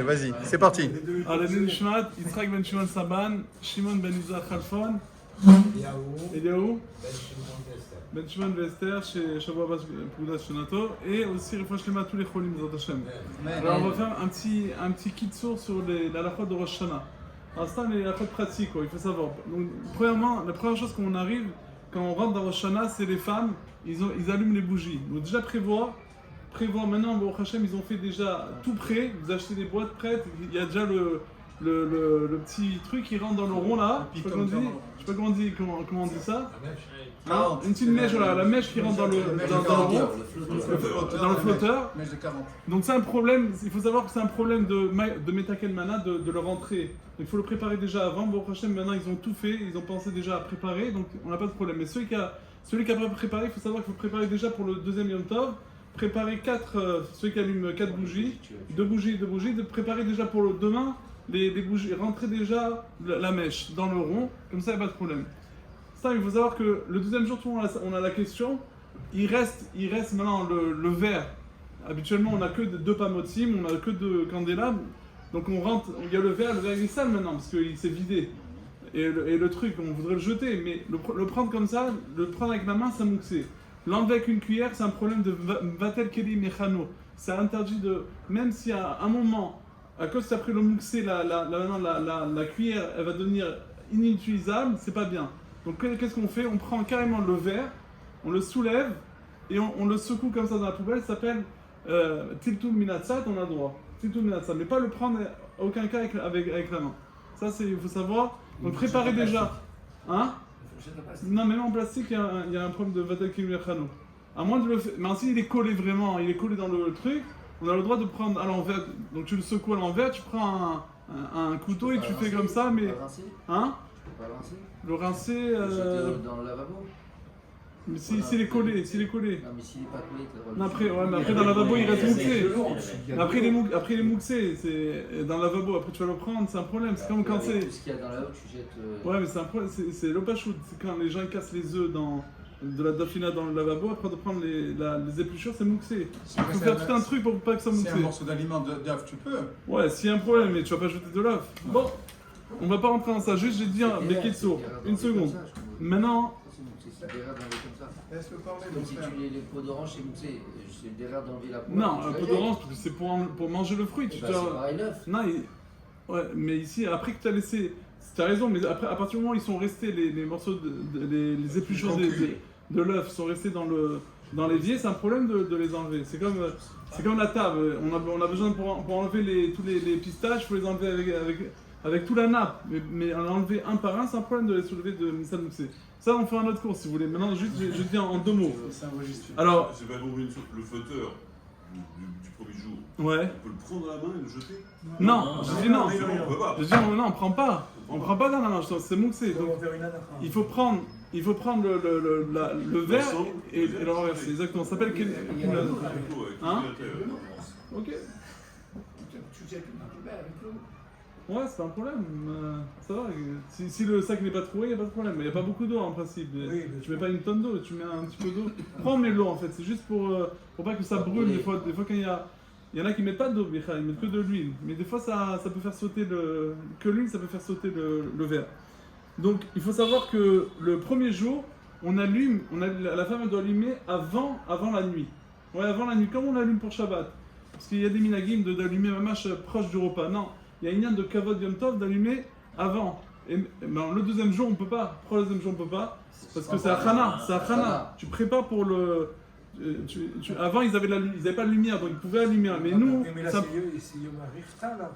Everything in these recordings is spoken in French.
Vas-y, c'est parti. Alenu Nishmat, Yitzhak ben Shimon Saban, Shimon ben Yizrach Khalfon, Eliaou, ben Shimon Vester, chez Shavua Bas Pouda Shonato, et aussi Refresh Lema tous les Cholim Zot Hashem. Alors on va faire un petit kitsour sur la halachot de Rosh Hashanah. Alors c'est les halachot pratiques, il faut savoir. Donc premièrement, la première chose qu'on arrive, quand on rentre dans Rosh Hashanah, c'est les femmes, ils allument les bougies. Donc déjà prévoir maintenant, au Hachem, ils ont fait déjà tout prêt, vous achetez des boîtes prêtes, il y a déjà le petit truc qui rentre dans le rond là, je sais pas comment on dit ça. Hein, une petite mèche, voilà, la mèche qui rentre dans le rond, dans le flotteur. Mèche de 40. Donc c'est un problème, il faut savoir que c'est un problème de Metakel Mana de le rentrer. Il faut le préparer déjà avant, bon Hachem, maintenant ils ont tout fait, ils ont pensé déjà à préparer, donc on n'a pas de problème. Mais celui qui a pas préparé, il faut savoir qu'il faut préparer déjà pour le deuxième Yom Tov. Préparer ceux qui allument 4 bougies, 2 bougies, de préparer déjà pour le demain les bougies, rentrer déjà la mèche dans le rond, comme ça il n'y a pas de problème. Ça, il faut savoir que le deuxième jour, on a la question, il reste maintenant le verre. Habituellement, on n'a que 2 pamotim, on n'a que 2 candélabres, donc on rentre, il y a le verre il est sale maintenant parce qu'il s'est vidé. Et le truc, on voudrait le jeter, mais le prendre comme ça, le prendre avec la main, ça mouxé. L'enlever avec une cuillère, c'est un problème de vatel keli mechano. C'est interdit de. Même si à un moment, à cause d'après le mouxé, la cuillère, elle va devenir inutilisable, c'est pas bien. Donc qu'est-ce qu'on fait? On prend carrément le verre, on le soulève et on le secoue comme ça dans la poubelle. Ça s'appelle tiltul minatsat, on a le droit. Tiltul minatsat, mais pas le prendre à aucun cas avec la main. Ça, il faut savoir. Donc préparez déjà. Hein? Non, même en plastique, il y a un problème de vatel keli mechano. À moins de le faire. Mais si il est collé vraiment, il est collé dans le truc, on a le droit de prendre à l'envers. Donc tu le secoues à l'envers, tu prends un couteau et tu fais comme ça, mais. Hein? Le rincer. Dans le lavabo. Mais s'il est collé, Non, mais s'il n'est pas collé, t'as après, ouais, mais après dans le lavabo il reste mouxé. Après il est mouxé, c'est dans le lavabo, après tu vas le prendre, c'est un problème. C'est comme quand c'est. Tout ce qu'il y a dans la lavabo, tu jettes. Ouais, mais c'est un problème, c'est l'opachout. C'est quand les gens cassent les œufs de la dafina dans le lavabo, après de prendre les épluchures, c'est mouxé. Il faut faire tout un truc pour pas que ça mouxé. Si un morceau d'aliment d'œuf, tu peux. Ouais, s'il y a un problème, mais tu vas pas jeter de l'œuf. Bon, on va pas rentrer dans ça, juste j'ai dit des kitso. Une seconde. Maintenant. C'est des rats d'enlever comme ça. Laisse-le parler, Comme si tu les peaux d'orange, c'est moussé. C'est des rats d'enlever la peau. Non, un pot d'orange, c'est pour manger le fruit. C'est pareil l'œuf. Non, ouais, mais ici, après que tu as laissé. Tu as raison, mais après, à partir du moment où ils sont restés, les morceaux, les épluchures de l'œuf sont restés dans l'évier, c'est un problème de les enlever. C'est comme la table. On a besoin pour enlever tous les pistaches, il faut les enlever avec toute la nappe. Mais en enlever un par un, c'est un problème de les soulever de Nissan Moussé. Ça, on fait un autre cours si vous voulez. Maintenant, juste, je dis en 2 mots. Alors, c'est pas compris le flotteur du premier jour. Ouais. On peut le prendre à la main et le jeter? Non, je dis non. On peut pas. Je dis non, on prend pas. On prend pas dans la main, c'est mouxé. Donc, il faut prendre le verre et le renverser. Exactement. Ça s'appelle Hein? Ok. Tu jettes une poubelle avec l'eau. Ouais, c'est pas un problème. Ça va. Si le sac n'est pas troué, il n'y a pas de problème. Mais il n'y a pas beaucoup d'eau en principe. Tu mets pas une tonne d'eau, tu mets un petit peu d'eau. Prends, mais l'eau en fait. C'est juste pour pas que ça brûle. Des fois quand il y en a qui mettent pas d'eau, ils mettent que de l'huile. Mais des fois, ça peut faire sauter que l'huile, ça peut faire sauter le verre. Donc, il faut savoir que le premier jour, la femme doit allumer avant la nuit. Ouais, avant la nuit, comme on allume pour Shabbat. Parce qu'il y a des minagim d'allumer ma mâche proche du repas. Non. Il y a une ligne de Kavod Yom Tov d'allumer avant. Ben, le deuxième jour, on peut pas. Pourquoi le deuxième jour, on peut pas? Parce que c'est Achana. Tu prépares pour le. Avant, ils avaient pas de lumière, donc ils pouvaient allumer. Mais nous. Mais là, c'est Yom HaRichta, là.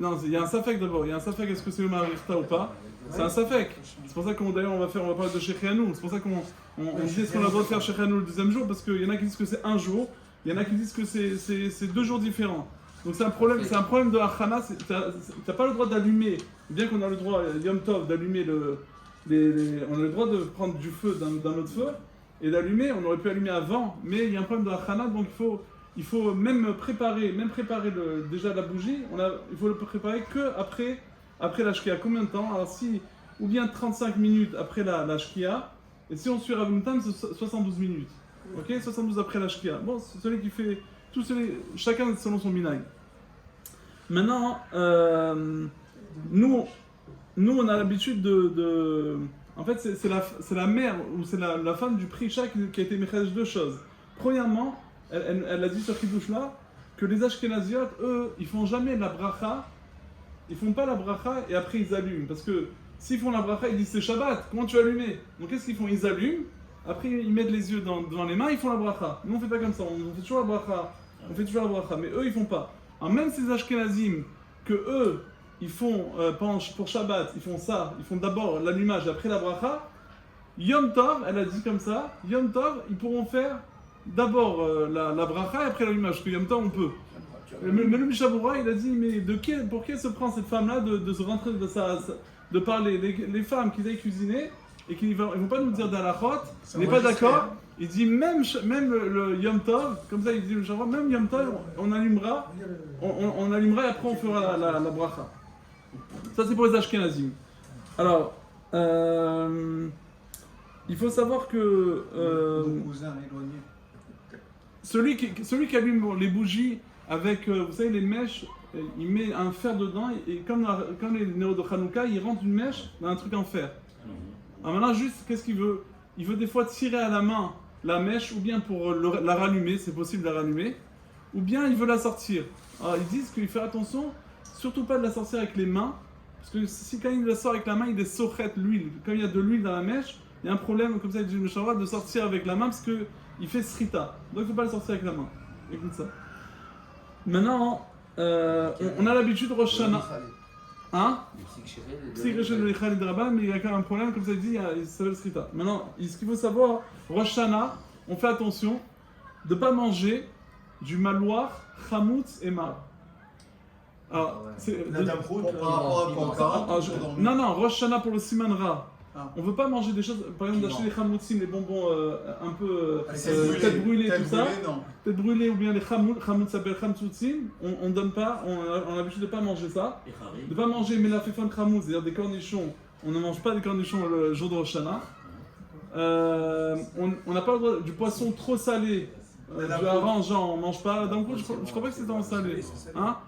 Non, il y a un safek d'abord. Il y a un safek, est-ce que c'est Yom HaRichta ou pas? C'est un safek. C'est pour ça qu'on d'ailleurs on va parler de Shechianou. C'est pour ça qu'on disait ce qu'on a le droit de faire Shechianou le deuxième jour, parce qu'il y en a qui disent que c'est un jour, il y en a qui disent que c'est 2 jours différents. Donc c'est un problème de Achana, t'as pas le droit d'allumer, bien qu'on a le droit, Yom Tov, d'allumer on a le droit de prendre du feu dans notre feu, et d'allumer, on aurait pu allumer avant, mais il y a un problème de Achana, donc il faut même préparer déjà la bougie, il faut le préparer que après la shkia. Combien de temps? Alors ou bien 35 minutes après la shkia, et si on suit Rav Tam, c'est 72 minutes. Ok, 72 après la shkia. Bon, celui qui fait chacun selon son minag. Maintenant, nous, on a l'habitude en fait, c'est la mère ou c'est la femme du Prisha qui a été méchage deux choses. Premièrement, elle a dit sur Kiddush là que les Ashkenaziotes, eux, ils font jamais la bracha, ils font pas la bracha et après ils allument. Parce que s'ils font la bracha, ils disent c'est Shabbat, comment tu as allumé? Donc qu'est-ce qu'ils font? Ils allument, après ils mettent les yeux devant les mains, ils font la bracha. Nous on fait pas comme ça, on fait toujours la bracha, mais eux ils font pas. Alors même ces Ashkenazim, que eux, ils font, pour Shabbat, ils font ça, ils font d'abord l'allumage et après la bracha, Yom Tov, elle a dit comme ça, Yom Tov, ils pourront faire d'abord la bracha et après l'allumage, parce que Yom Tov on peut. Mais le Mishabura, il a dit, mais pour qui se prend cette femme-là de se rentrer de parler les femmes qui aillent cuisiner et qui ne vont pas nous dire d'Alachot, il n'est pas d'accord. Il dit même le Yom Tov, comme ça il dit le Mishabura, même Yom Tov, on allumera et après on fera la bracha. Ça c'est pour les Ashkenazim. Alors, il faut savoir que celui qui allume les bougies avec, vous savez, les mèches, il met un fer dedans et comme les néos de Hanouka, il rentre une mèche dans un truc en fer. Alors maintenant, juste, qu'est-ce qu'il veut? Il veut des fois tirer à la main la mèche, ou bien pour la rallumer, c'est possible de la rallumer, ou bien il veut la sortir. Alors ils disent qu'il fait attention, surtout pas de la sortir avec les mains, parce que si quand il la sort avec la main, il est sochette l'huile. Comme il y a de l'huile dans la mèche, il y a un problème, comme ça il dit le Mishabura, de sortir avec la main, parce qu'il fait srita. Donc il ne faut pas la sortir avec la main. Écoute ça. Maintenant, on a l'habitude de Rosh Hashanah. Hein? Mais il y a quand même un problème, comme ça il dit, il s'appelle srita. Maintenant, ce qu'il faut savoir, Rosh Hashanah, on fait attention de ne pas manger du maloir, chamoutz et mar. Alors, non, Rosh Hashanah pour le Siman Ra. On ne veut pas manger des choses, par exemple d'acheter les chamoutzim, les bonbons un peu tête brûlée, tout ça. Tête brûlée ou bien les chamoutz s'appellent chamoutzim, on donne pas, on a l'habitude de ne pas manger ça. De ne pas manger melafefon chamoutz, c'est-à-dire des cornichons. On ne mange pas des cornichons le jour de Rosh Hashanah. On n'a pas le droit du poisson trop salé. Du hareng, genre, on ne mange pas. D'un coup, je ne crois pas que c'est en salé. Hein?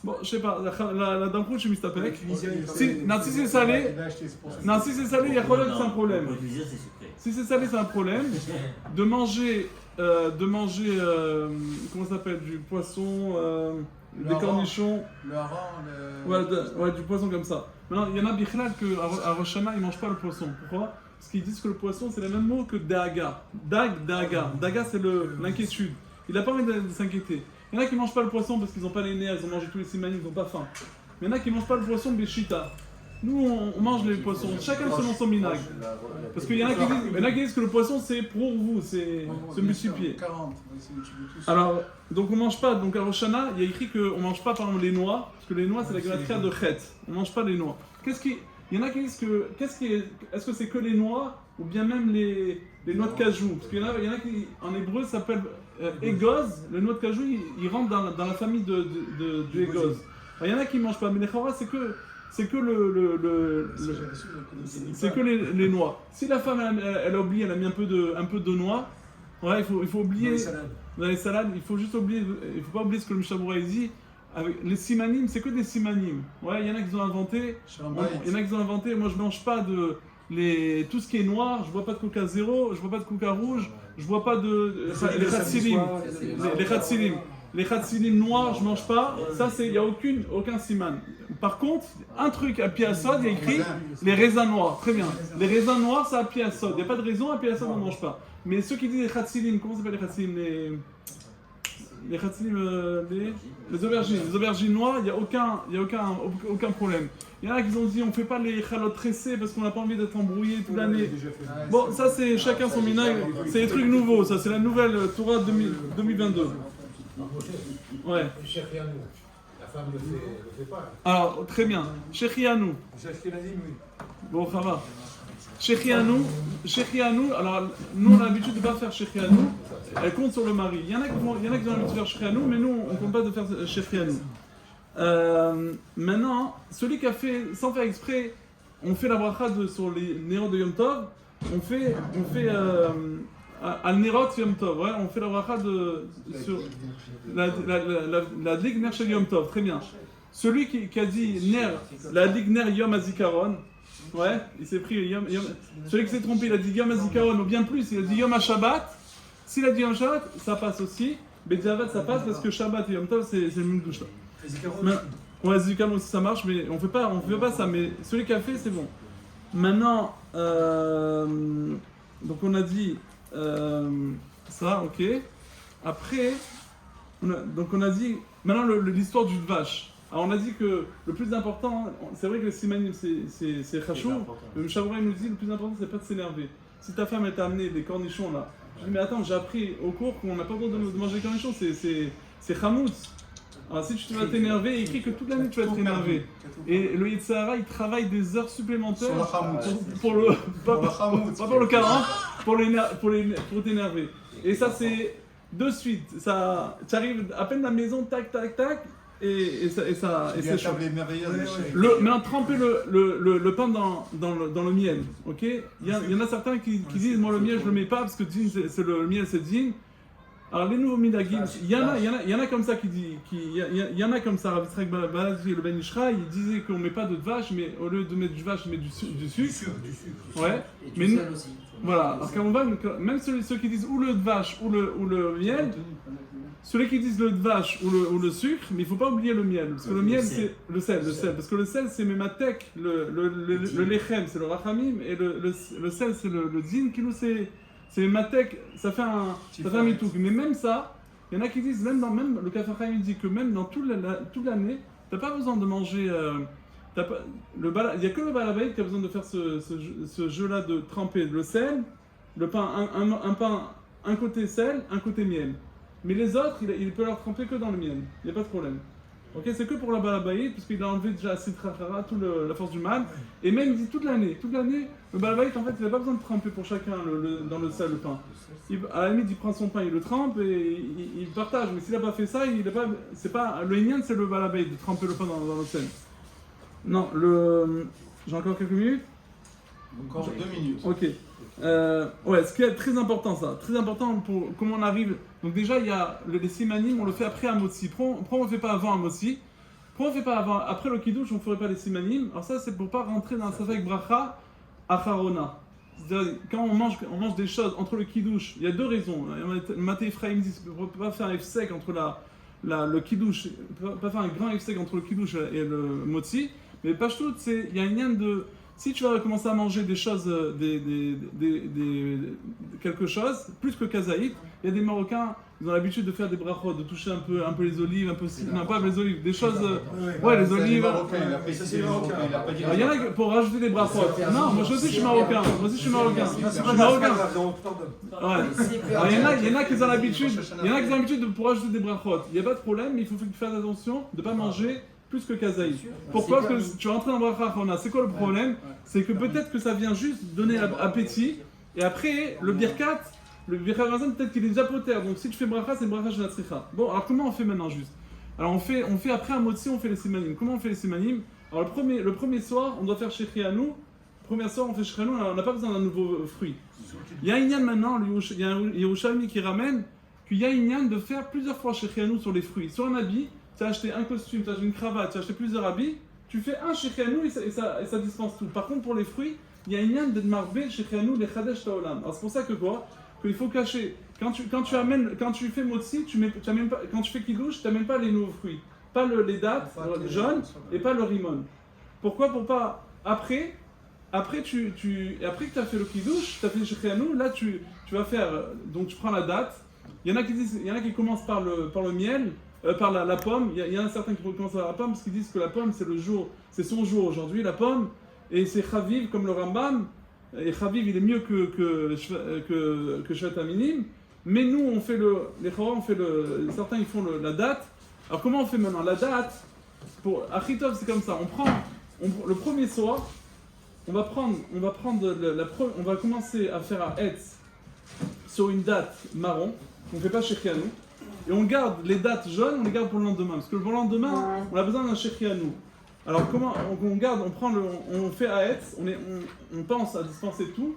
Bon, je sais pas, la Damkout, je suis mistapek. Si c'est salé, il y a que c'est un problème. Si c'est salé, c'est un problème. De manger, comment ça s'appelle, du poisson, des cornichons. Le hareng, ouais, du poisson comme ça. Maintenant, il y en a bichlal qu'à Rosh Hashanah, ils ne mangent pas le poisson. Pourquoi? Parce qu'ils disent que le poisson, c'est le même mot que daga. Daga. Daga, c'est l'inquiétude. Il n'a pas envie de s'inquiéter. Il y en a qui ne mangent pas le poisson parce qu'ils n'ont pas les nerfs, ils ont mangé tous les simanim, ils n'ont pas faim. Mais il y en a qui ne mangent pas le poisson béchita. Nous, on mange les poissons, chacun selon son minag. Parce qu'il y en a qui disent que le poisson, c'est pour vous, c'est se multiplier. Alors, donc on ne mange pas. Donc à Rosh Hashanah, il y a écrit qu'on ne mange pas par exemple les noix, parce que les noix, c'est la grammaire de chet. On ne mange pas les noix. Il y en a qui disent que, est-ce que c'est que les noix, ou bien même les noix de cajou? Parce qu'il y en a qui, en hébreu, ça s'appelle égoz. Le noix de cajou, il rentre dans la famille du égoz. Il y en a qui ne mangent pas, mais les chara, c'est que les noix. Si la femme, elle a oublié, elle a mis un peu de noix, ouais, il faut oublier. Dans les salades, il faut juste oublier, il ne faut pas oublier ce que le Mishabura dit. Avec les simanim, c'est que des simanim. Ouais, il y en a qui ont inventé. Moi, je mange pas tout ce qui est noir. Je bois pas de coca zéro. Je bois pas de coca rouge. Je bois pas les khatsilim. Les khatsilim noirs, je mange pas. Ça, il y a aucun siman. Par contre, un truc à pied à sod, il y a écrit les raisins noirs. Très bien. Les raisins noirs, ça à pied à sod. Il n'y a pas de raison à pied à sod, on ne mange pas. Mais ceux qui disent les khatsilim, comment s'appelle les khatsilim? Les khatsilim, les aubergines noires, il n'y a aucun problème. Il y en a qui ont dit on ne fait pas les chalotes tressées parce qu'on n'a pas envie d'être embrouillé toute l'année. Bon, ça c'est chacun son minag, c'est des trucs nouveaux, ça c'est la nouvelle Torah 2022. Ouais. La femme ne le fait pas. Alors, très bien. Shechianou. Bon, ça va. Shechianou, alors nous on a l'habitude de ne pas faire Shechianou, elle compte sur le mari. Il y en a qui ont l'habitude de faire Shechianou, mais nous on ne compte pas de faire Shechianou. Maintenant, celui qui a fait, sans faire exprès, on fait la bracha sur les néons de Yom Tov, on fait Al Nerot Yom Tov, ouais, on fait la bracha sur la Dlik Ner Shel Yom Tov, très bien. Celui qui a dit Ner, la Dlik Ner Yom HaZikaron, ouais, il s'est pris Yom. Celui qui s'est trompé, il a dit Yom HaZikaron, ou bien plus, il a dit Yom HaShabbat. S'il a dit Yom Shabbat, ça passe aussi. B'diavad, ça passe parce que Shabbat et Yom Tov, c'est le même douche là. Ouais, Zikaron aussi ça marche, mais on fait pas ça. Mais celui qui a fait, c'est bon. Maintenant, donc on a dit ça, ok. Après, on a dit maintenant l'histoire du vache. Alors on a dit que le plus important, c'est vrai que le simanim c'est chachou. Le Shavra nous dit le plus important c'est pas de s'énerver. Si ta femme elle t'a amené des cornichons là, je dis mais attends, j'ai appris au cours qu'on n'a pas le droit de manger des cornichons, c'est chamoutz. Alors si tu vas t'énerver, il écrit que toute l'année tu vas t'énerver. Et le Yitzhara il travaille des heures supplémentaires pour le caran, pour t'énerver. Et ça c'est de suite, ça, tu arrives à peine à la maison, tac tac tac, et c'est chaud. Maintenant tremper le pain dans le miel, ok. Il y en a certains qui disent moi le miel je le mets pas parce que c'est le miel c'est din. Alors les nouveaux minagim, il y en a comme ça qui dit, il y en a comme ça. Rav Yitzhak Baladi, le Ben Ishra, il disait qu'on met pas de vache, mais au lieu de mettre du vache, on met du sucre. Ouais. Et du sel aussi. Voilà. Parce qu'on va même ceux qui disent ou le vache ou le miel, ceux qui disent le vache ou le sucre, mais il faut pas oublier le miel, parce que le miel c'est le sel, parce que le sel c'est mematek, le lechem c'est le rachamim et le sel c'est le din, qui nous c'est matek, ça fait un mitouk. Mais même ça, il y en a qui disent, même le Kaf HaChaim dit que même dans toute l'année, tu n'as pas besoin de manger. Il n'y a que le balabait qui a besoin de faire ce jeu-là de tremper le sel, le pain, un pain, un côté sel, un côté miel. Mais les autres, il peut leur tremper que dans le miel. Il n'y a pas de problème. Ok, c'est que pour la balabaït, parce qu'il a enlevé déjà Sitrachara, toute la force du mal. Et même il dit toute l'année, le balabaït en fait il n'a pas besoin de tremper pour chacun dans le sel le pain. À la limite il prend son pain, il le trempe et il partage. Mais s'il n'a pas fait ça, c'est pas le Inyan, c'est le balabaït de tremper le pain dans le sel. Non, j'ai encore quelques minutes. Encore 2 minutes. Ok. Ouais, ce qui est très important ça, très important pour comment on arrive. Donc déjà il y a les simanim, on le fait après Amotsi. Pourquoi on le fait pas avant Amotsi? Pourquoi on le fait pas avant? Après le kiddush on ne ferait pas les simanim. Alors ça c'est pour pas rentrer dans un safek bracha acharona. C'est-à-dire quand on mange des choses entre le kiddush, il y a deux raisons. Maté Ephraim dit qu'on ne peut pas faire un F-sec entre le kiddush, pas faire un grand F-sec entre le kiddush et le motzi. Mais pas tout, il y a un lien de. Si tu vas commencer à manger des choses, quelque chose, plus que kazaït, il y a des Marocains, ils ont l'habitude de faire des brachot, de toucher un peu les olives, non pas les olives, des choses, ouais les olives. Il y en a pour rajouter des brachot. Non, moi aussi je suis marocain. Ouais. Il y en a qui ont l'habitude de pour rajouter des brachot. Il n'y a pas de problème, mais il faut faire attention de ne pas manger plus que kazaï. Pourquoi? Parce que tu vas rentrer dans bracha achona. C'est quoi le problème? C'est que peut-être que ça vient juste donner appétit, et après le birkat razan peut-être qu'il est déjà poter. Donc si tu fais bracha, c'est bracha shenatzricha. Bon, alors comment on fait maintenant juste? Alors on fait après un motzi, on fait les simanim. Comment on fait les simanim? Alors le premier soir, on doit faire shechrianou. Premier soir, on fait shechrianou, on n'a pas besoin d'un nouveau fruit. Il y a un inyan maintenant, il y a un Yerushalmi qui ramène qu'il y a un inyan de faire plusieurs fois shechrianou sur les fruits. Sur un habit, tu as acheté un costume, tu as acheté une cravate, tu as acheté plusieurs habits, tu fais un shechrianou et ça dispense tout. Par contre, pour les fruits, il y a une yann de marber shechrianou les chadesh taolam. Alors c'est pour ça que quoi? Qu'il faut cacher. Quand tu fais motzi, quand tu fais kiddush, tu n'amènes pas les nouveaux fruits. Pas les dattes jaunes et pas le rimon. Pourquoi? Pour pas. Après que tu as fait le kiddush, tu as fait le shechrianou, là tu vas faire. Donc tu prends la date. Il y en a qui commencent par le miel. Par la pomme, il y en a certains qui commencent par la pomme parce qu'ils disent que la pomme c'est son jour aujourd'hui, la pomme, et c'est chaviv comme le Rambam, et chaviv il est mieux que Shvat Aminim, mais nous on fait certains ils font la date. Alors comment on fait maintenant? La date, pour Achitov c'est comme ça, le premier soir, on va commencer à faire un Hetz sur une date marron, on ne fait pas shechrianou. Et on garde les dates jaunes, on les garde pour le lendemain. Parce que pour le lendemain, on a besoin d'un shechrianou. Alors comment on garde, on fait Haetz, on pense à dispenser tout.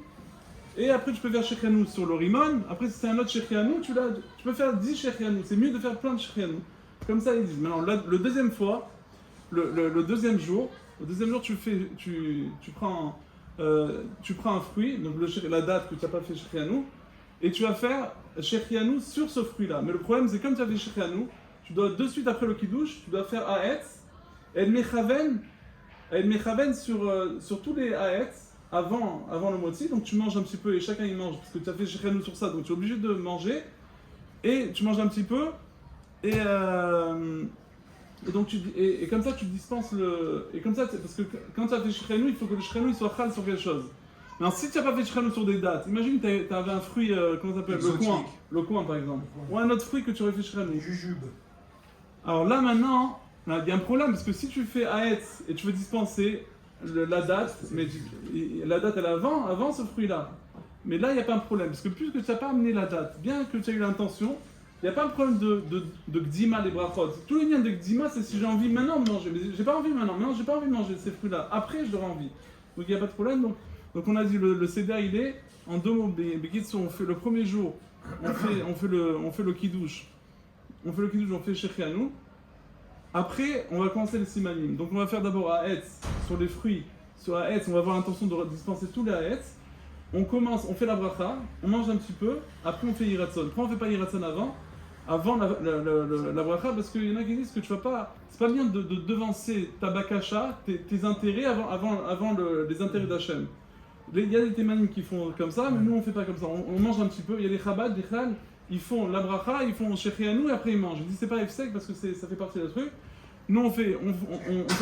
Et après, tu peux faire Shechianu sur le Rimon. Après, si c'est un autre Shechianu, tu peux faire 10 Shechianu. C'est mieux de faire plein de Shechianu. Comme ça, ils disent. Maintenant, le deuxième fois, le deuxième jour, tu prends un fruit, donc la date que tu n'as pas fait Shechianu, et tu vas faire Shechianu sur ce fruit-là. Mais le problème, c'est comme tu as fait Shechianu, tu dois de suite après le Kiddush, tu dois faire Haetz, et Mechaven sur tous les Haetz, avant le motzi, donc tu manges un petit peu et chacun il mange parce que tu as fait Shechianu sur ça, donc tu es obligé de manger et tu manges un petit peu et donc et comme ça tu dispenses et comme ça parce que quand tu as fait Shechianu, il faut que le Shechianu il soit chal sur quelque chose. Mais si tu n'as pas fait Shechianu sur des dates, imagine que tu avais un fruit, comment ça s'appelle, le coin par exemple, ou un autre fruit que tu aurais fait Shechianu. Jujube. Alors là maintenant, il y a un problème parce que si tu fais Haetz et tu veux dispenser la date, mais la date elle est avant ce fruit-là. Mais là, il n'y a pas un problème, parce que puisque tu n'as pas amené la date, bien que tu as eu l'intention, il n'y a pas un problème de Gdima, les brachot. Tout le lien de Gdima, c'est si j'ai envie maintenant de manger. Mais j'ai pas envie maintenant, j'ai pas envie de manger ces fruits-là. Après, j'aurai envie. Donc il n'y a pas de problème. Donc on a dit, le Seder, il est en deux mots. On fait le premier jour, on fait le Kiddush. On fait Shechianu. Après, on va commencer les simanim. Donc on va faire d'abord Haetz sur les fruits. Sur Haetz, on va avoir l'intention de dispenser tous les Haetz. On fait la bracha, on mange un petit peu, après on fait Yiratzon. Pourquoi on ne fait pas Yiratzon avant la bracha? Parce qu'il y en a qui disent que tu vas pas... C'est pas bien de devancer ta bakasha, tes intérêts avant les intérêts d'Hachem. Il y a des témanim qui font comme ça, mais nous on ne fait pas comme ça. On mange un petit peu, il y a les Chabad, les Khal, ils font la bracha, ils font Shechianu et après ils mangent. Je dis c'est pas Efsek parce que ça fait partie du truc. Nous on fait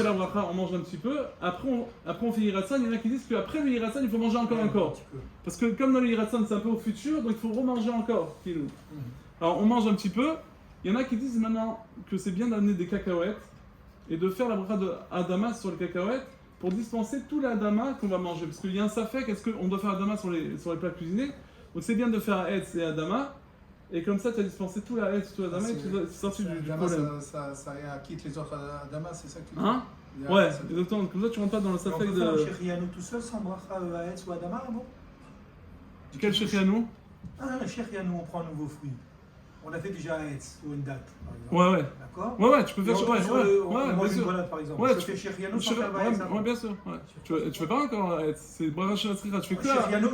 la bracha, on mange un petit peu, après on fait Yiratzon, il y en a qui disent qu'après le Yiratzon il faut manger encore. Parce que comme dans le Yiratzon c'est un peu au futur, donc il faut remanger encore. Alors on mange un petit peu, il y en a qui disent maintenant que c'est bien d'amener des cacahuètes et de faire la bracha de Adama sur les cacahuètes pour dispenser tout l'Adama qu'on va manger. Parce qu'il y a un safek, est-ce qu'on doit faire Adama sur les plats cuisinés? Donc c'est bien de faire Haetz et Adama. Et comme ça, tu as dispensé tout la haie, tout l'adama et tu es sorti du problème. Ça quitte les autres adama, c'est ça que tu dis? Hein? Ouais, exactement. Comme ça, tu rentres pas dans le safek de... On peut faire un Shechianu tout seul sans bracha Haetz ou Adama, non? Quel Shechianu? Un Shechianu, on prend un nouveau fruit. On a fait déjà Haetz sur une date, par exemple. Ouais. D'accord? Ouais, tu peux faire... On mange une grenade, par exemple. Ouais, tu fais Shechianu sans faire Haetz. Ouais, bien sûr. Ouais. Tu fais pas encore Haetz. C'est bracha Shinatzricha. Tu fais que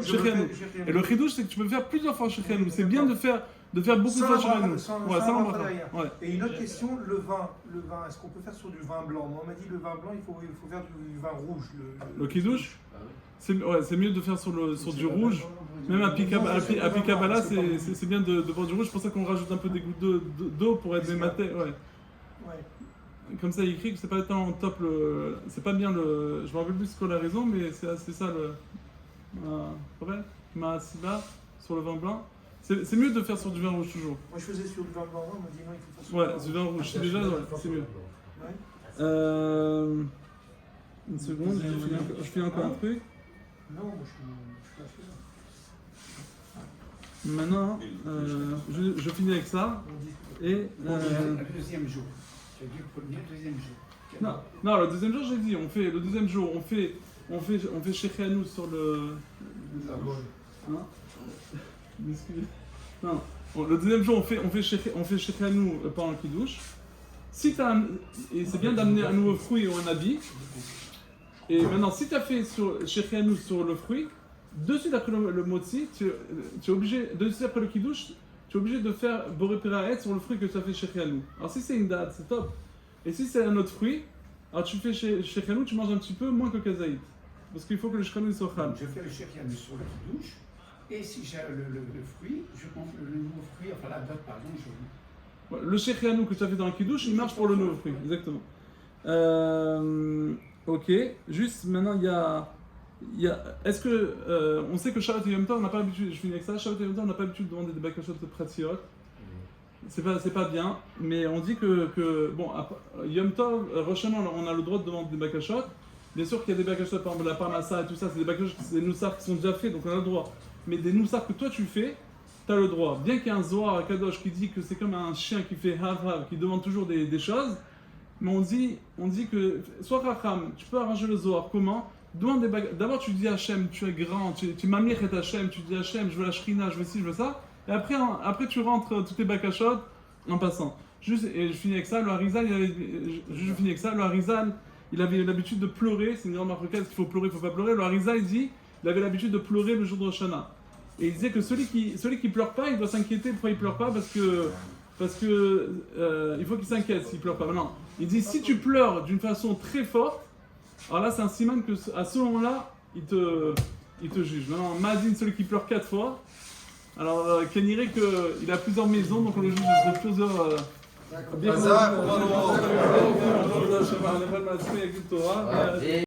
Shechianu. Et le chidouche, c'est que tu peux faire plusieurs fois Shechianu. C'est bien de faire beaucoup de fois Shechianu. Sans ouais. Et une autre question, le vin, est-ce qu'on peut faire sur du vin blanc? Moi, on m'a dit le vin blanc, il faut faire du vin rouge. Le kidouche? C'est mieux de faire sur du rouge. Même à Pikabala, c'est bien de boire du rouge. C'est pour ça qu'on rajoute un peu des gouttes d'eau pour être dématé. Ouais. Comme ça, il écrit que c'est pas tant top c'est pas bien le. Je me rappelle plus ce qu'on a raison, mais c'est ça le. Maasiba sur le vin blanc. C'est mieux de faire sur du vin rouge toujours. Moi je faisais sur du vin blanc, on m'a dit non, il faut faire sur du vin rouge. C'est déjà, c'est mieux. Une seconde, je fais encore un truc. Non, moi je suis pas sûr. Maintenant, je finis avec ça. Et. Le deuxième jour. Tu as dit le premier, le deuxième jour. Non, le deuxième jour, j'ai dit, le deuxième jour, on fait Shechianu sur le. Hein? Excusez. Non. Bon, le deuxième jour, on fait Shechianu pendant le Kiddush. Et c'est bien d'amener un nouveau fruit ou un habit. Et maintenant, si tu as fait Shechianu sur le fruit, de suite après le motzi, tu es obligé, de suite après le Kiddush, tu es obligé de faire Boré Peraet sur le fruit que tu as fait Shechianu. Alors si c'est une date, c'est top. Et si c'est un autre fruit, alors tu fais Shechianu, tu manges un petit peu moins que Kazaït. Parce qu'il faut que le Shechianu soit kham. Je fais le Shechianu sur le Kiddush. Et si j'ai le fruit, je prends le nouveau fruit, enfin la date, pardon, le Shechianu que tu as fait dans le Kiddush, il marche pour le nouveau fruit, exactement. Ok, juste maintenant il y a est-ce que on sait que Shabbat et Yom Tov, on n'a pas l'habitude, je finis avec ça, Shabbat et Yom Tov, on n'a pas l'habitude de demander des bakashot de pratiot. C'est pas bien, mais on dit que bon, Yom Tov, Rosh Hashanah, on a le droit de demander des bakashot. Bien sûr qu'il y a des bakashot, par exemple la parnassa et tout ça, c'est des bakashot, c'est des noussars qui sont déjà faits, donc on a le droit. Mais des noussars que toi tu fais, tu as le droit. Bien qu'il y ait un Zohar à Kadosh qui dit que c'est comme un chien qui fait hav, qui demande toujours des choses, mais on dit que, soit Racham, tu peux arranger le Zohar, comment? demande des bagages. D'abord, tu dis Hachem, tu es grand, tu mamliech et Hachem, tu dis Hachem, je veux la shrina, je veux ci, je veux ça. Et après tu rentres toutes tes bakashot en passant. Et je finis avec ça, le Harizal, il avait l'habitude de pleurer, c'est une grande marque qu'il faut pleurer, il ne faut pas pleurer. Le Harizal, il dit, il avait l'habitude de pleurer le jour de Rosh Hashanah. Et il disait que celui qui pleure pas, il doit s'inquiéter pourquoi il pleure pas, parce que il faut qu'il s'inquiète s'il pleure pas. Non, il dit si tu pleures d'une façon très forte, alors là c'est un siman que à ce moment-là il te juge. Maintenant, Madine, celui qui pleure 4 fois, alors Keniré qu'il a plusieurs maisons, donc on le juge de plusieurs. D'accord.